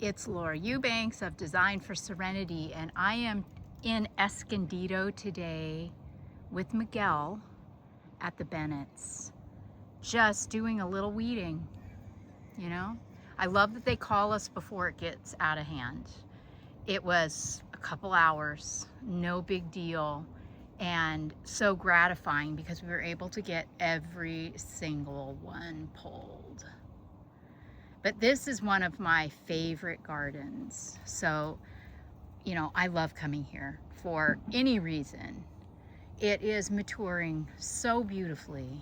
It's Laura Eubanks of Design for Serenity, and I am in Escondido today with Miguel at the Bennett's, just doing a little weeding, you know? I love that they call us before it gets out of hand. It was a couple hours, no big deal, and so gratifying because we were able to get every single one pulled. But this is one of my favorite gardens. So, you know, I love coming here for any reason. It is maturing so beautifully.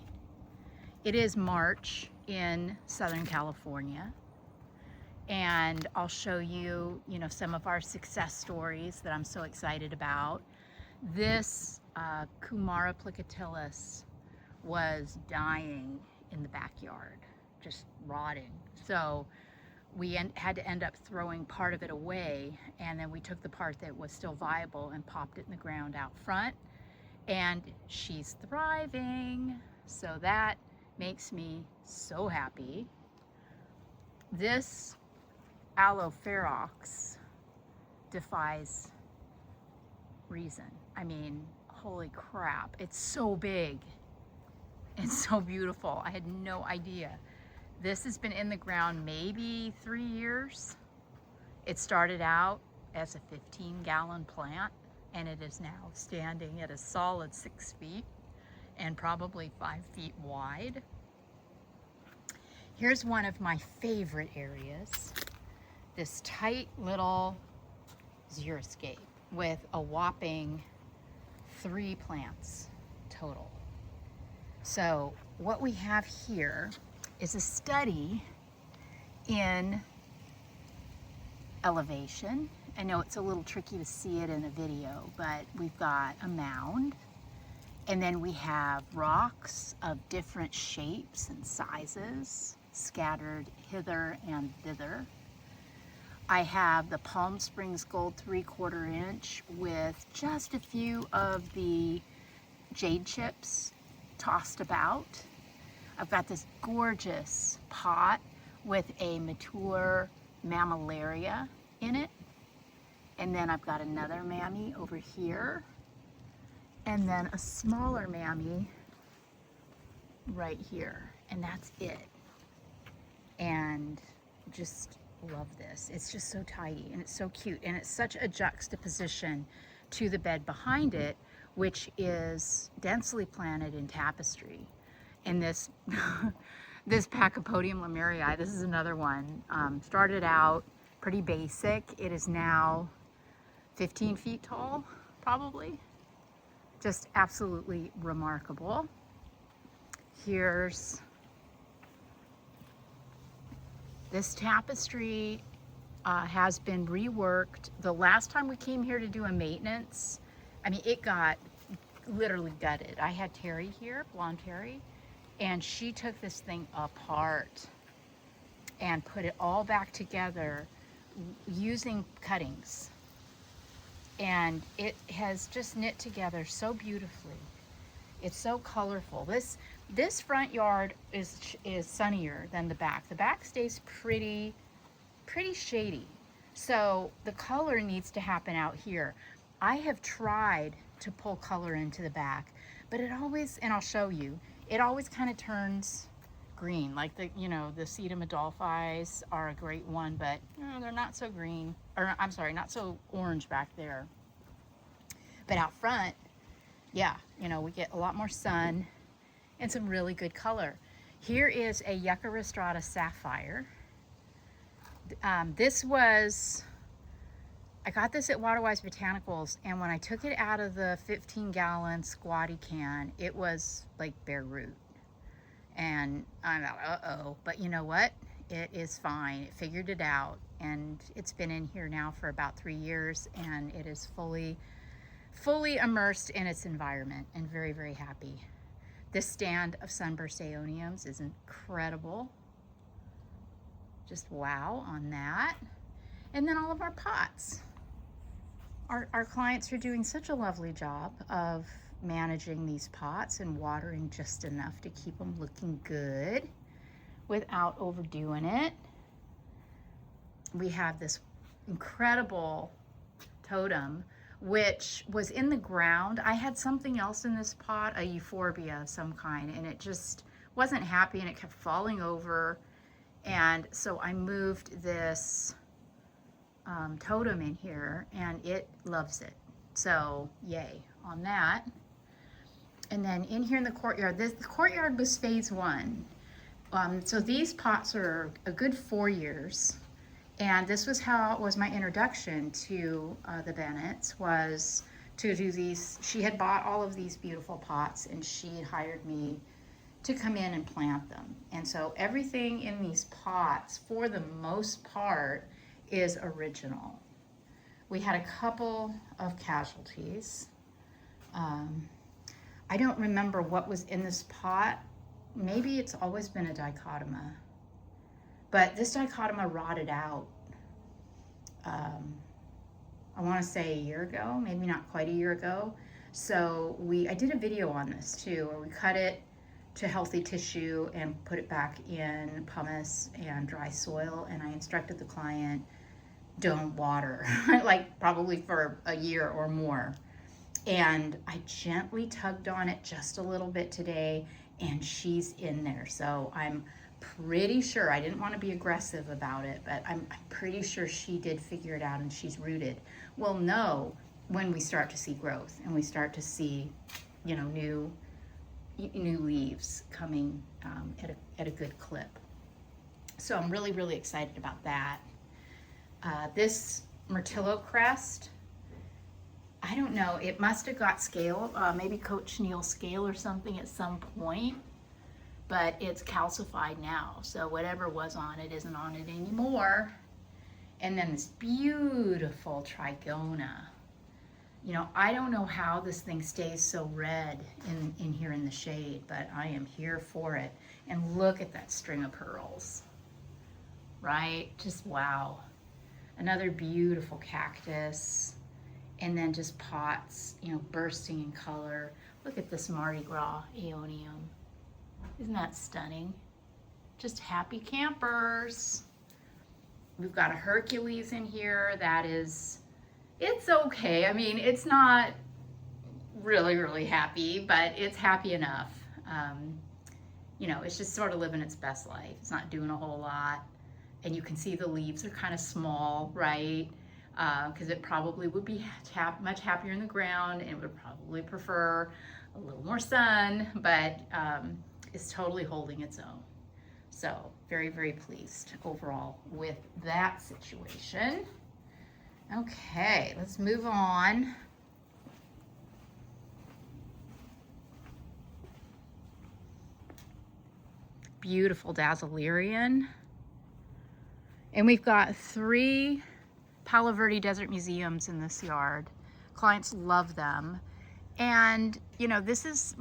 It is March in Southern California. And I'll show you, some of our success stories that I'm so excited about. This Kumara plicatillis was dying in the backyard, just rotting. So we had to end up throwing part of it away, and then we took the part that was still viable and popped it in the ground out front, and she's thriving. So that makes me so happy. This aloe ferox defies reason. I mean, holy crap, it's so big. It's so beautiful. I had no idea. This has been in the ground maybe 3 years. It started out as a 15-gallon plant, and it is now standing at a solid 6 feet and probably 5 feet wide. Here's one of my favorite areas. This tight little xeriscape with a whopping 3 plants total. So what we have here is a study in elevation. I know it's a little tricky to see it in a video, but we've got a mound, and then we have rocks of different shapes and sizes scattered hither and thither. I have the Palm Springs Gold 3/4 inch with just a few of the jade chips tossed about. I've got this gorgeous pot with a mature mammillaria in it. And then I've got another mammy over here. And then a smaller mammy right here. And that's it. And just love this. It's just so tidy and it's so cute. And it's such a juxtaposition to the bed behind it, which is densely planted in tapestry. And this this Pachypodium lemurii, this is another one, started out pretty basic. It is now 15 feet tall, probably. Just absolutely remarkable. Here's this tapestry. Has been reworked. The last time we came here to do a maintenance, I mean, it got literally gutted. I had Terry here, Blonde Terry, and she took this thing apart and put it all back together using cuttings. And it has just knit together so beautifully. It's so colorful. This front yard is sunnier than the back. The back stays pretty shady. So the color needs to happen out here. I have tried to pull color into the back, but it always, and I'll show you, it always kind of turns green. Like the Sedum Adolphis are a great one, but they're not so green, or I'm sorry, not so orange back there. But out front, yeah, we get a lot more sun and some really good color. Here is a Yucca rostrata sapphire. I got this at Waterwise Botanicals, and when I took it out of the 15-gallon squatty can, it was like bare root. And I'm like, uh-oh, but you know what? It is fine. It figured it out, and it's been in here now for about 3 years, and it is fully immersed in its environment and very, very happy. This stand of sunburst aeoniums is incredible. Just wow on that. And then all of our pots. Our clients are doing such a lovely job of managing these pots and watering just enough to keep them looking good without overdoing it. we have this incredible totem, which was in the ground. I had something else in this pot, a euphorbia of some kind, and it just wasn't happy and it kept falling over. And so I moved this totem in here, and it loves it. So yay on that. And then in here in the courtyard, the courtyard was phase 1. So these pots are a good 4 years. And this was how it was my introduction to the Bennetts, was to do these. She had bought all of these beautiful pots, and she hired me to come in and plant them. And so everything in these pots, for the most part, is original. We had a couple of casualties. I don't remember what was in this pot. Maybe it's always been a dichotoma. But this dichotoma rotted out, I want to say a year ago, maybe not quite a year ago. So I did a video on this too, where we cut it to healthy tissue and put it back in pumice and dry soil. And I instructed the client, don't water, like probably for a year or more. And I gently tugged on it just a little bit today, and she's in there. So I'm pretty sure, I didn't want to be aggressive about it, but I'm pretty sure she did figure it out and she's rooted. We'll know when we start to see growth and we start to see, you know, new leaves coming at a good clip. So I'm really, really excited about that. This Myrtillo crest, I don't know, it must have got scale, maybe Coach Neil scale or something at some point, but it's calcified now. So whatever was on it isn't on it anymore. And then this beautiful trigona. You know, I don't know how this thing stays so red in here in the shade, but I am here for it. And look at that string of pearls, right? Just wow. Another beautiful cactus. And then just pots, you know, bursting in color. Look at this Mardi Gras aeonium. Isn't that stunning? Just happy campers. We've got a Hercules in here that is, it's okay. I mean, it's not really, really happy, but it's happy enough. You know, it's just sort of living its best life. It's not doing a whole lot. And you can see the leaves are kind of small, right? Because it probably would be much happier in the ground and would probably prefer a little more sun, but it's totally holding its own. So very, very pleased overall with that situation. Okay, let's move on. Beautiful Dazzlerian. And we've got 3 Palo Verde Desert Museums in this yard. Clients love them. And you know, this is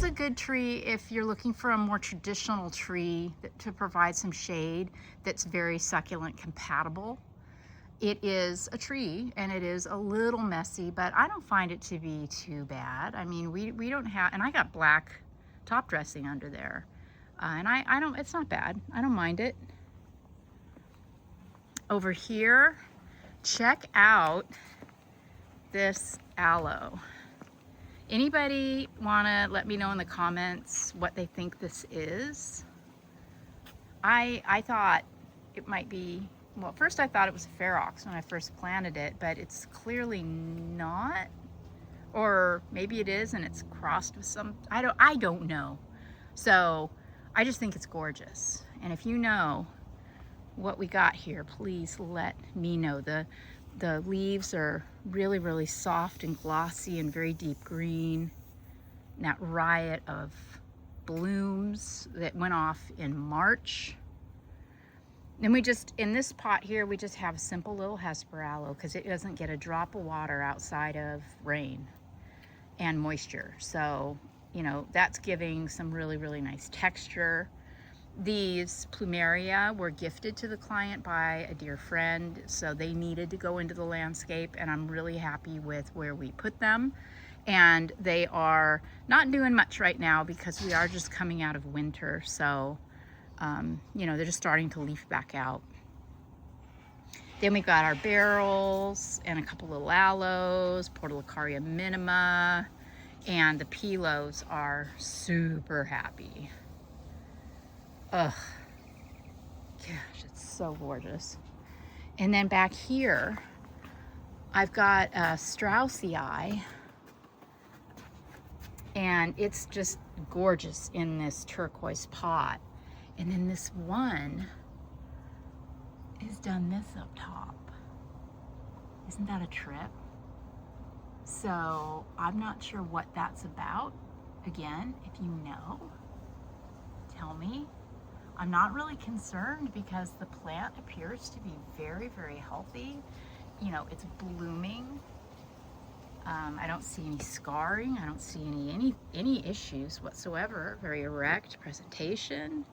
a good tree if you're looking for a more traditional tree to provide some shade that's very succulent compatible. It is a tree and it is a little messy, but I don't find it to be too bad. I mean, we don't have, and I got black top dressing under there. And I don't, it's not bad. I don't mind it. Over here, check out this aloe. Anybody want to let me know in the comments what they think this is? I thought it might be, well, first I thought it was a ferox when I first planted it, but it's clearly not. Or maybe it is and it's crossed with some, I don't know. So I just think it's gorgeous. And if you know what we got here, please let me know. The leaves are really, really soft and glossy and very deep green. And that riot of blooms that went off in March. And we just, in this pot here, we just have a simple little Hesper aloe because it doesn't get a drop of water outside of rain and moisture. So, you know, that's giving some really, really nice texture. These plumeria were gifted to the client by a dear friend, so they needed to go into the landscape, and I'm really happy with where we put them. And they are not doing much right now because we are just coming out of winter, so you know, they're just starting to leaf back out. Then we got our barrels and a couple little aloes, Portulacaria minima, and the pilos are super happy. Ugh, gosh, it's so gorgeous. And then back here, I've got a Straussii, and it's just gorgeous in this turquoise pot. And then this one is done this up top. Isn't that a trip? So I'm not sure what that's about. Again, if you know, tell me. I'm not really concerned because the plant appears to be very, very healthy. You know, it's blooming. I don't see any scarring. I don't see any issues whatsoever. Very erect presentation.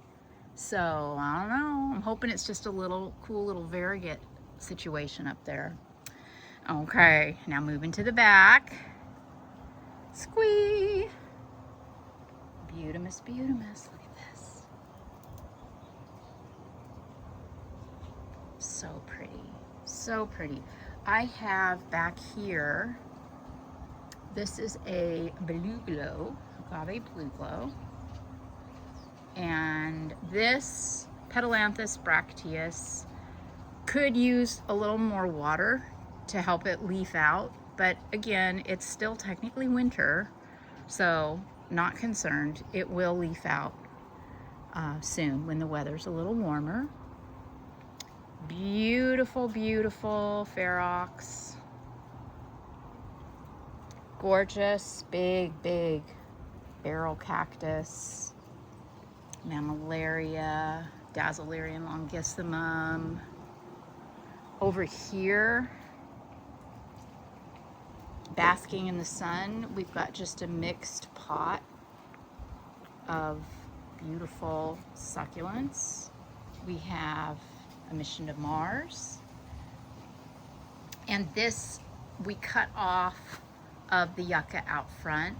So I don't know. I'm hoping it's just a little cool little variegate situation up there. Okay, now moving to the back. Squee. Beautimus, beautimus. Look at this. So pretty. So pretty. I have back here, this is a blue glow, agave blue glow. And this Petalanthus bracteus could use a little more water to help it leaf out. But again, it's still technically winter, so not concerned. It will leaf out soon when the weather's a little warmer. Beautiful, beautiful ferox. Gorgeous, big, big barrel cactus. Mammillaria, Dazzlerium longissimum. Over here, basking in the sun, we've got just a mixed pot of beautiful succulents. We have a Mission to Mars. And this we cut off of the yucca out front.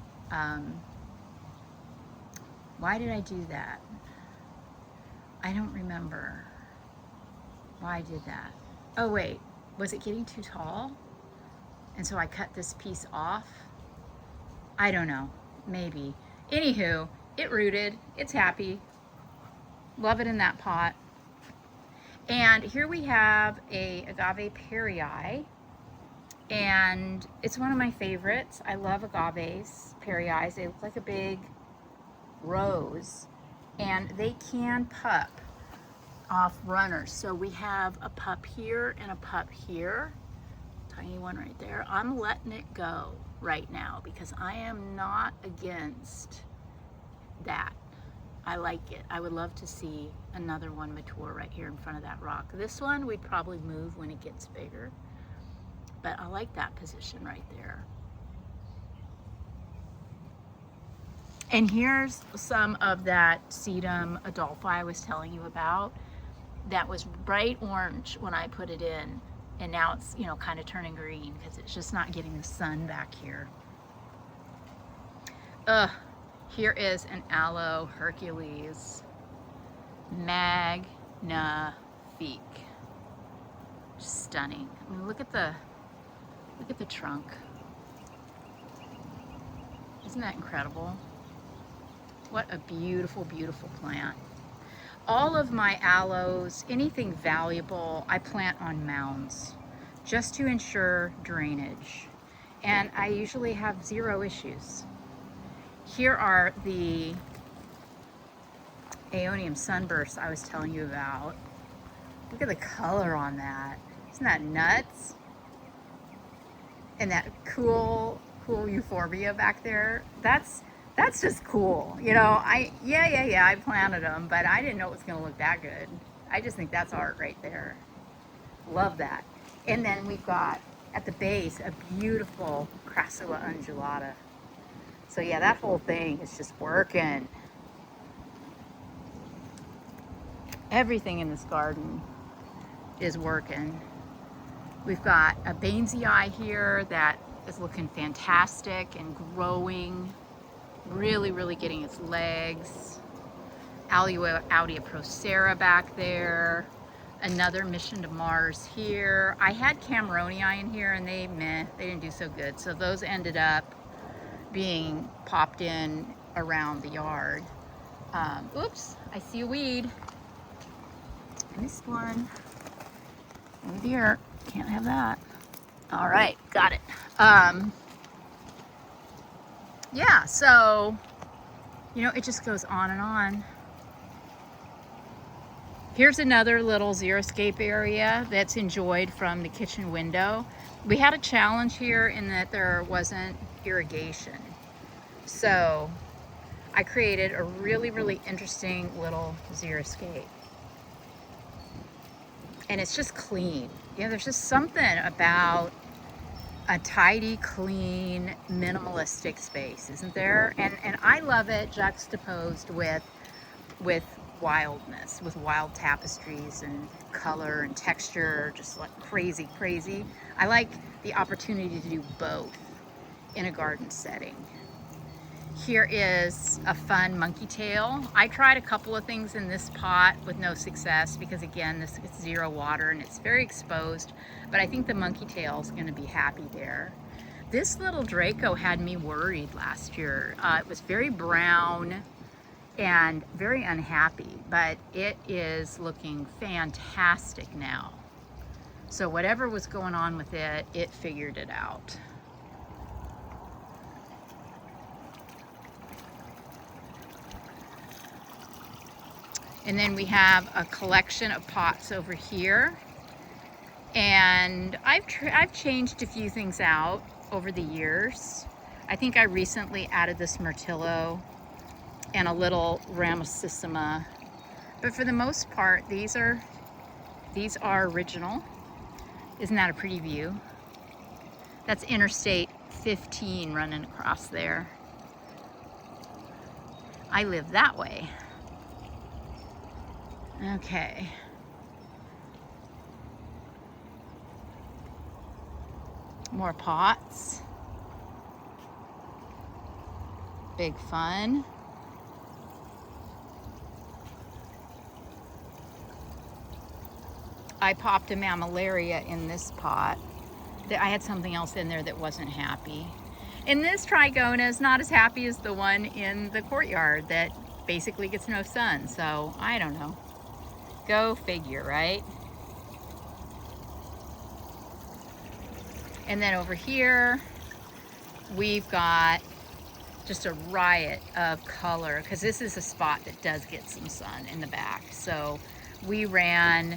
Why did I do that? I don't remember why I did that. Oh wait, was it getting too tall? And so I cut this piece off? I don't know, maybe. Anywho, it rooted, it's happy. Love it in that pot. And here we have a agave perii, and it's one of my favorites. I love agaves, peris. They look like a big rose, and they can pup off runners. So we have a pup here and a pup here. Tiny one right there. I'm letting it go right now because I am not against that. I like it. I would love to see another one mature right here in front of that rock. This one we'd probably move when it gets bigger, but I like that position right there. And here's some of that sedum adolphi I was telling you about. That was bright orange when I put it in, and now it's, you know, kind of turning green because it's just not getting the sun back here. Here is an aloe Hercules, magnifique. Stunning. I mean, look at the trunk. Isn't that incredible? What a beautiful, beautiful plant. All of my aloes, anything valuable, I plant on mounds just to ensure drainage. And I usually have zero issues. Here are the Aeonium sunbursts I was telling you about. Look at the color on that. Isn't that nuts? And that cool euphorbia back there. That's just cool. You know, I planted them, but I didn't know it was gonna look that good. I just think that's art right there. Love that. And then we've got at the base a beautiful Crassula undulata. So yeah, that whole thing is just working. Everything in this garden is working. We've got a Bainesii here that is looking fantastic and growing, really, really getting its legs. Alua Audia procera back there. Another mission to Mars here. I had Cameronii in here and they didn't do so good. So those ended up being popped in around the yard. Oops, I see a weed. I missed one. Oh dear, can't have that. All right, got it. Yeah, so, you know, it just goes on and on. Here's another little xeriscape area that's enjoyed from the kitchen window. We had a challenge here in that there wasn't irrigation. So I created a really, really interesting little xeriscape. And it's just clean. You know, there's just something about a tidy, clean, minimalistic space, isn't there? And I love it juxtaposed with wildness, with wild tapestries and color and texture, just like crazy, crazy. I like the opportunity to do both in a garden setting. Here is a fun monkey tail. I tried a couple of things in this pot with no success because again, this gets zero water and it's very exposed, but I think the monkey tail is going to be happy there. This little Draco had me worried last year. It was very brown and very unhappy, but it is looking fantastic now. So whatever was going on with it, it figured it out. And then we have a collection of pots over here. And I've changed a few things out over the years. I think I recently added this Myrtillo and a little Ramosissima. But for the most part, these are original. Isn't that a pretty view? That's Interstate 15 running across there. I live that way. Okay. More pots. Big fun. I popped a mammillaria in this pot. I had something else in there that wasn't happy. And this trigona is not as happy as the one in the courtyard that basically gets no sun. So I don't know. Go figure, right? And then over here, we've got just a riot of color because this is a spot that does get some sun in the back. So we ran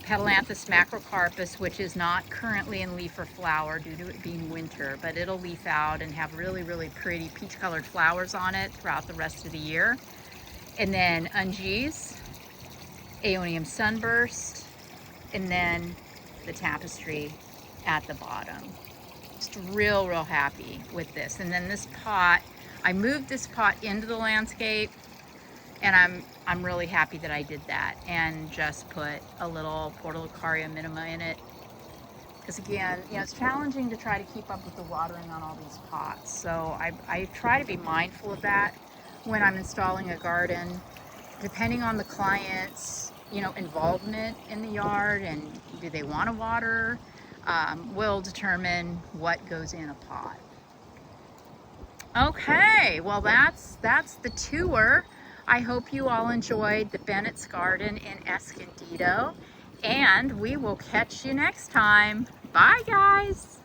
Petalanthus macrocarpus, which is not currently in leaf or flower due to it being winter, but it'll leaf out and have really, really pretty peach colored flowers on it throughout the rest of the year. And then Ungees, Aeonium sunburst, and then the tapestry at the bottom. Just real, real happy with this. And then this pot, I moved this pot into the landscape, and I'm really happy that I did that and just put a little Portulacaria minima in it. Because again, you know, it's challenging to try to keep up with the watering on all these pots. So I try to be mindful of that when I'm installing a garden, depending on the client's, you know, involvement in the yard and do they want to water, will determine what goes in a pot. Okay, well that's the tour. I hope you all enjoyed the Bennett's Garden in Escondido, and we will catch you next time. Bye guys.